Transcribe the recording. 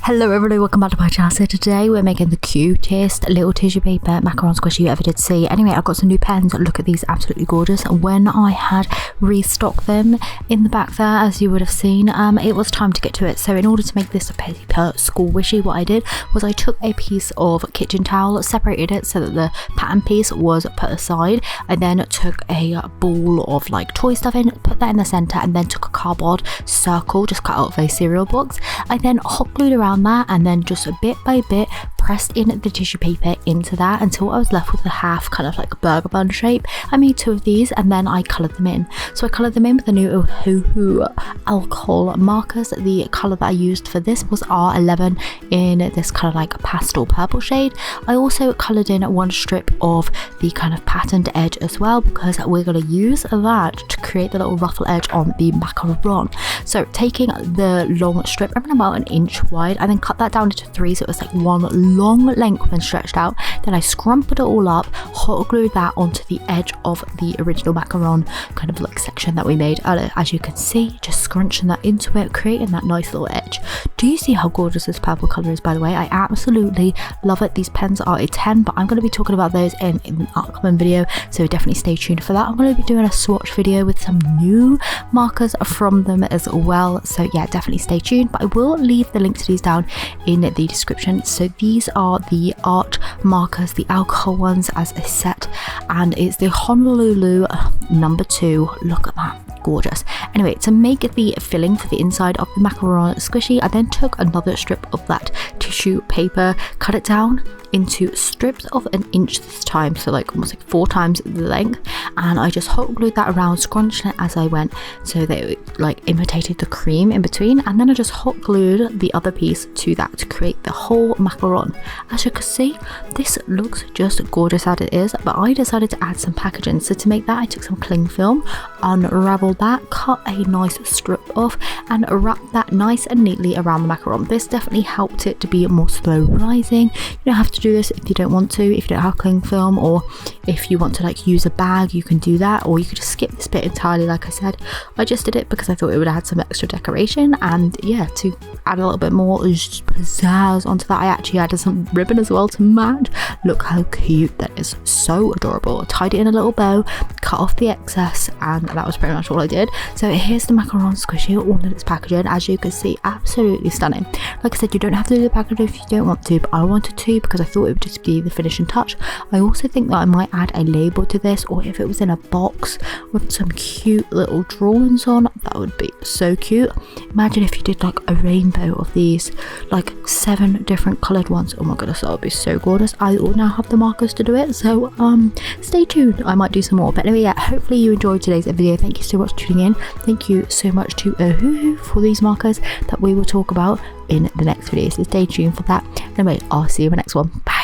Hello everybody, welcome back to my channel. So today we're making the cutest little tissue paper macaron squishy you ever did see. Anyway, I've got some new pens. Look at these, absolutely gorgeous. When I had restocked them in the back there, as you would have seen, it was time to get to it. So in order to make this a paper squishy, what I did was I took a piece of kitchen towel, separated it so that the pattern piece was put aside. I then took a ball of like toy stuff in, put that in the center, and then took a cardboard circle just cut out of a cereal box. I then hot glued around that and then just bit by bit pressed in the tissue paper into that until I was left with a half kind of like a burger bun shape. I made two of these and then I coloured them in. So I coloured them in with the new Hoo alcohol markers. The colour that I used for this was R11 in this kind of like pastel purple shade. I also coloured in one strip of the kind of patterned edge as well, because we're going to use that to create the little ruffle edge on the macaron. So taking the long strip, around about an inch wide, I then cut that down into three so it was like one long length when stretched out. Then I scrumpled it all up, hot glued that onto the edge of the original macaron kind of like section that we made. As you can see, just scrunching that into it, creating that nice little edge. Do you see how gorgeous this purple colour is, by the way? I absolutely love it. These pens are a 10, but I'm going to be talking about those in an upcoming video, so definitely stay tuned for that. I'm going to be doing a swatch video with some new markers from them as well, so yeah, definitely stay tuned. But I will leave the link to these down in the description. So these are the art markers, the alcohol ones as a set, and it's the Honolulu number 2. Look at that, gorgeous. Anyway, to make the filling for the inside of the macaron squishy, I then took another strip of that tissue paper, cut it down into strips of an inch this time, so like almost like 4 times the length, and I just hot glued that around, scrunching it as I went so that it like imitated the cream in between, and then I just hot glued the other piece to that to create the whole macaron. As you can see, this looks just gorgeous as it is, but I decided to add some packaging. So to make that, I took some cling film, unraveled that, cut a nice strip off, and wrapped that nice and neatly around the macaron. This definitely helped it to be more slow rising. You don't have to do this if you don't want to, if you don't have cling film, or if you want to like use a bag, you can do that, or you could just skip this bit entirely. Like I said, I just did it because I thought it would add some extra decoration, and yeah, to add a little bit more pizzazz onto that, I actually added some ribbon as well to match. Look how cute that is, so adorable. Tied it in a little bow, cut off the excess, and that was pretty much all I did. So here's the macaron squishy, all in its packaging. As you can see, absolutely stunning. Like I said, you don't have to do the packaging if you don't want to, but I wanted to because I thought it would just be the finishing touch. I also think that I might add a label to this, or if it was in a box with some cute little drawings on, that would be so cute. Imagine if you did like a rainbow of these, like 7 different coloured ones. Oh my goodness, that would be so gorgeous. I will now have the markers to do it, so stay tuned, I might do some more. But anyway, yeah, hopefully you enjoyed today's video. Thank you so much for tuning in. Thank you so much to Ohuhu for these markers that we will talk about in the next video, so stay tuned for that. Anyway, I'll see you in the next one. Bye.